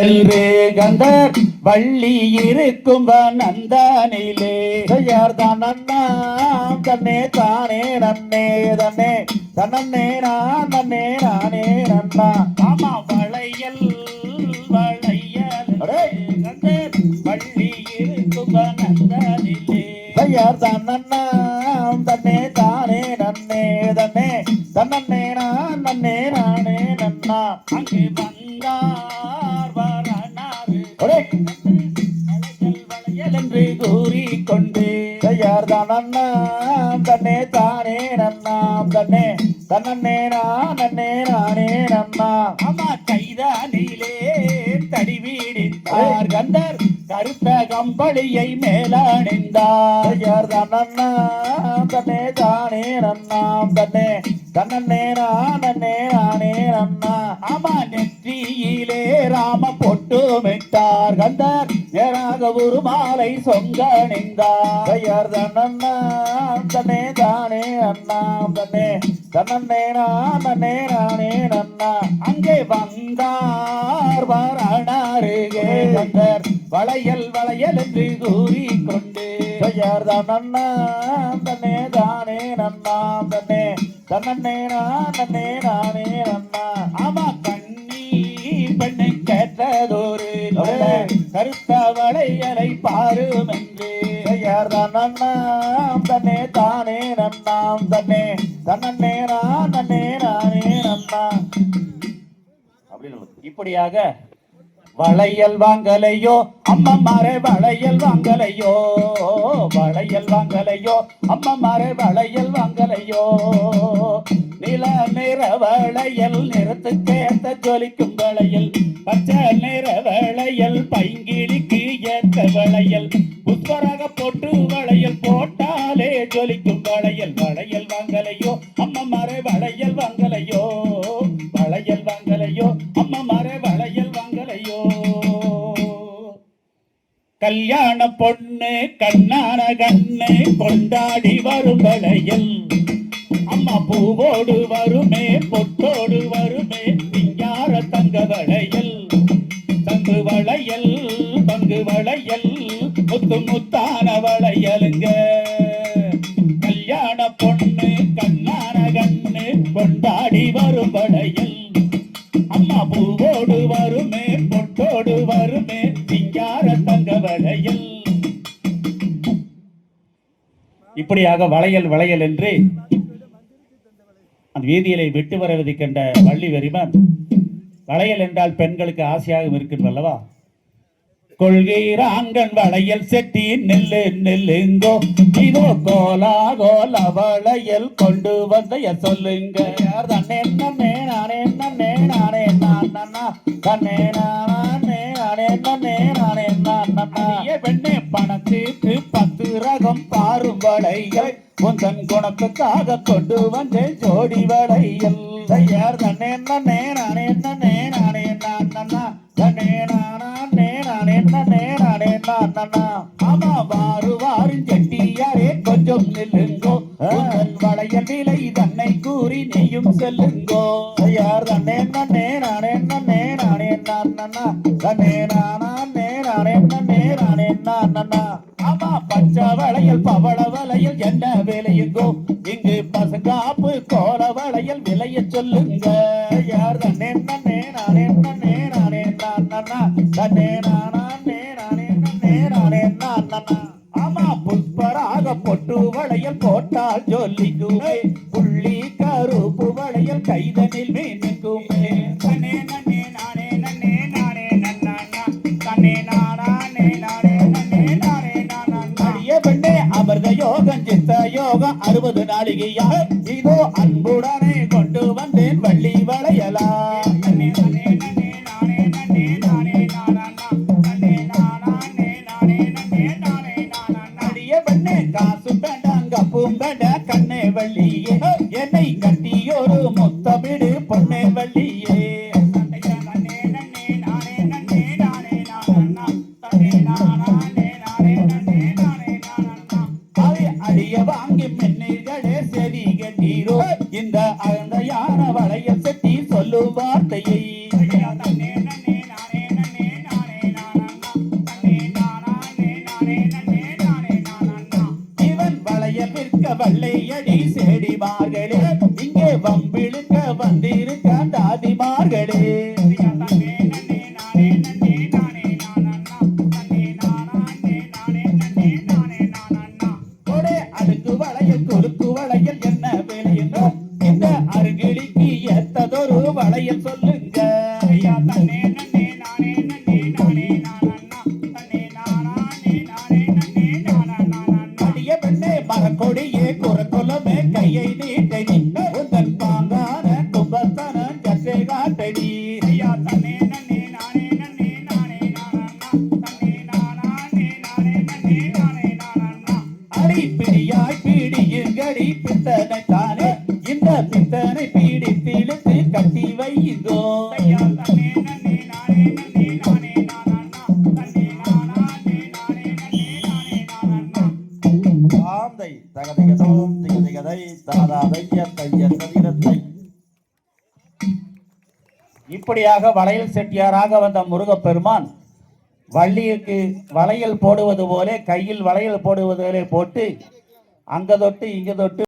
கந்தர் வள்ளி இருக்கும் நந்தானிலே யார்தான் அண்ணாம் தன்னே தானே நன்னே தன்னே தன்னே நான் நன்னே நானே நன்னா ஆமா வளையல் வளையல் கந்தர் வள்ளி இருக்கும் நந்தானிலே யார்தான் அண்ணாம் தன்னே தானே நன்னே தன்னே தன்னே நான் நன்னே நானே நன்னா அங்கே வந்தார் வளையல் என்று கூறிக்கொண்டு யார்தான் அண்ணாம் தன்னே தானே நன்னாம் தன்னே தன்னே நான் நன்னே நானே நன்னா ஆமா கைதானிலே தடிவீடித்தார் கந்தர் கருத்த கம்பளியை மேலணிந்தார் யார்தான் அண்ணாம் தன்னே தானே நன்னாம் தன்னே தன்னே நான் நன்னே நானே நன்னா ஆமா நெற்றியிலே ராம பொட்டுமிட்டார் கந்தர் நேராக ஒரு மாலை சொங்கணிந்தார் யார்தான் அண்ணாம் தன்னே தானே அண்ணாம் தன்னே தன்னே நான் நன்னே நானே நன்னா அங்கே வந்தார் வரணருகே கந்தர் வளையல் வளையல் என்று கூறிக்கொண்டு யார்தான் அண்ணாம் தன்னே தானே நன்னாம் தன்னே தன்னே நான் நன்னே நானே நன்னா ஆமா கண்ணி பெண்ணை கேட்டதொரு கருத்த வளையலை பாரும் என்று யார்தான் அண்ணாம் தன்னே தானே நன்னாம் தன்னே தன்னே நான் நன்னே நானே நன்னா அப்படின்னு இப்படியாக வளையல் வாங்கலையோ அம்மம்மாரே வளையல் வாங்கலையோ வளையல் வாங்கலையோ அம்மம்மாரே வளையல் வாங்கலையோ நில நிற வளையல் நிறத்துக்கேத்த ஜொலிக்கும் வளையல் பச்சை நிற வளையல் பைங்கிலிக்கு ஏற்ற வளையல் புஷ்பராக போட்டு வளையல் போட்டாலே ஜொலிக்கும் வளையல் வளையல் வாங்கலையோ அம்மம்மாரே வளையல் வாங்கலையோ வளையல் வாங்கலையோ அம்மம்மாரே வளையல் வாங்கலையோ கல்யாண பொண்ணு கண்ணான கண்ணு கொண்டாடி வரும் வளையல் அம்மா பூவோடு வருமே பொட்டோடு வருமே சிங்கார தங்க வளையல் தங்கு வளையல் பங்கு வளையல் முத்து முத்தான வளையலுங்க கல்யாண பொண்ணு கண்ணான கண்ணு கொண்டாடி வரும் வளையல் அம்மா பூவோடு வருமே பொட்டோடு வருமே சிங்கார தங்க வளையல் இப்படியாக வளையல் வளையல் என்று அந்த வீதியிலே விட்டு வருவதை கண்ட வள்ளி வெறிமன் வளையல் என்றால் பெண்களுக்கு ஆசையாக இருக்கின்ற அல்லவா கொள்கிறாங்கன் வளையல் செட்டி நெல்லு நெல்லுங்கோ இதோ கோலா கோல வளையல் கொண்டு வந்த சொல்லுங்க தன்னே நன்னே நானே நன்னே நானே நான் நன்னா தன்னே நானே நானே நன்னே நானே நான் நன்னா பெண்ணே பணத்துக்கு 10 ரகம் பாரும் வளையல் உந்தன் குணத்துக்காக கொண்டு வந்தேன் ஜோடி வளையல் யார் தன்னே நன்னே நானே நன்னே நானே நான் நன்னா தன்னே நானே நானே நன்னே நானே நான் நன்னா ஆமா வாரு வாரின் செட்டியாரே கொஞ்சம் நில்லுங்கோ உந்தன் வளையல் விலை தன்னை கூறி நீயும் செல்லுங்கோ யார் தன்னே நன்னே நானே நன்னே நானே நான் நன்னா தன்னே நானே நானே நன்னே நானே நான் நன்னா ஆமா பச்சை வளையல் பவள வளையல் என்ன விலையுங்கோ இங்கு பசங்காப்பு கோல வளையல் விலைய சொல்லுங்க யார் தன்னே நன்னே நானே நன்னே நானே நான் நன்னா தன்னே நானே நானே நன்னே நானே நான் நன்னா ஆமா புஷ்பராக பொட்டு வளையல் போட்டால் ஜொல்லிக்குமே புள்ளி கருப்பு வளையல் கைதனில் மீனுக்குமே தன்னே நன்னே நானே நன்னே நானே நன்னா தன்னே நானே நானே நன்னே நானே நான் பெண்ணே அமிர்த யோகம் சித்த யோகம் 60 நாளிகையா இதோ அன்புடனே கொண்டு வந்தேன் வள்ளி வளையலா காசு வேண்டாம் கப்பும் வேண்டாம் கண்ணே வள்ளியே என்னை கட்டியோரு முத்தமிடு பொண்ணே வள்ளியே அடிய வாங்கி பெண்ணிகளே செவி கட்டீரோ இந்த அகந்தையான வளையல் செட்டி சொல்லும் வார்த்தையை இல்லையடி செடிமார்களே இங்கே வம்பிழுக்க வந்திருக்க தாதிமார்களே அதுக்கு வளையல் குறுக்கு வளையல் என்ன விலையுங்க இந்த அருகிலிக்கு ஏத்ததொரு வளையல் சொல்லுங்க அடிய பெண்ணே மரக்கொடியே குரக்கொலமே கையை நீட்டடி உந்தன் பாங்கான கும்பத்தன சற்றே காட்டடி பிடியாய் பீடியுங்கடி பித்தனை தானே இந்த பித்தனை பீடித்திழுத்து கட்டி வையுங்கோ தாந்தை தகதிகதோம் திகதிகதை தாதாதைய தைய சதிரத்தை இப்படியாக வளையல் செட்டியாராக வந்த முருகப்பெருமான் வள்ளிக்கு வளையல் போடுவது போல கையில் வளையல் போடுவது போல போட்டு அங்க தொட்டு இங்க தொட்டு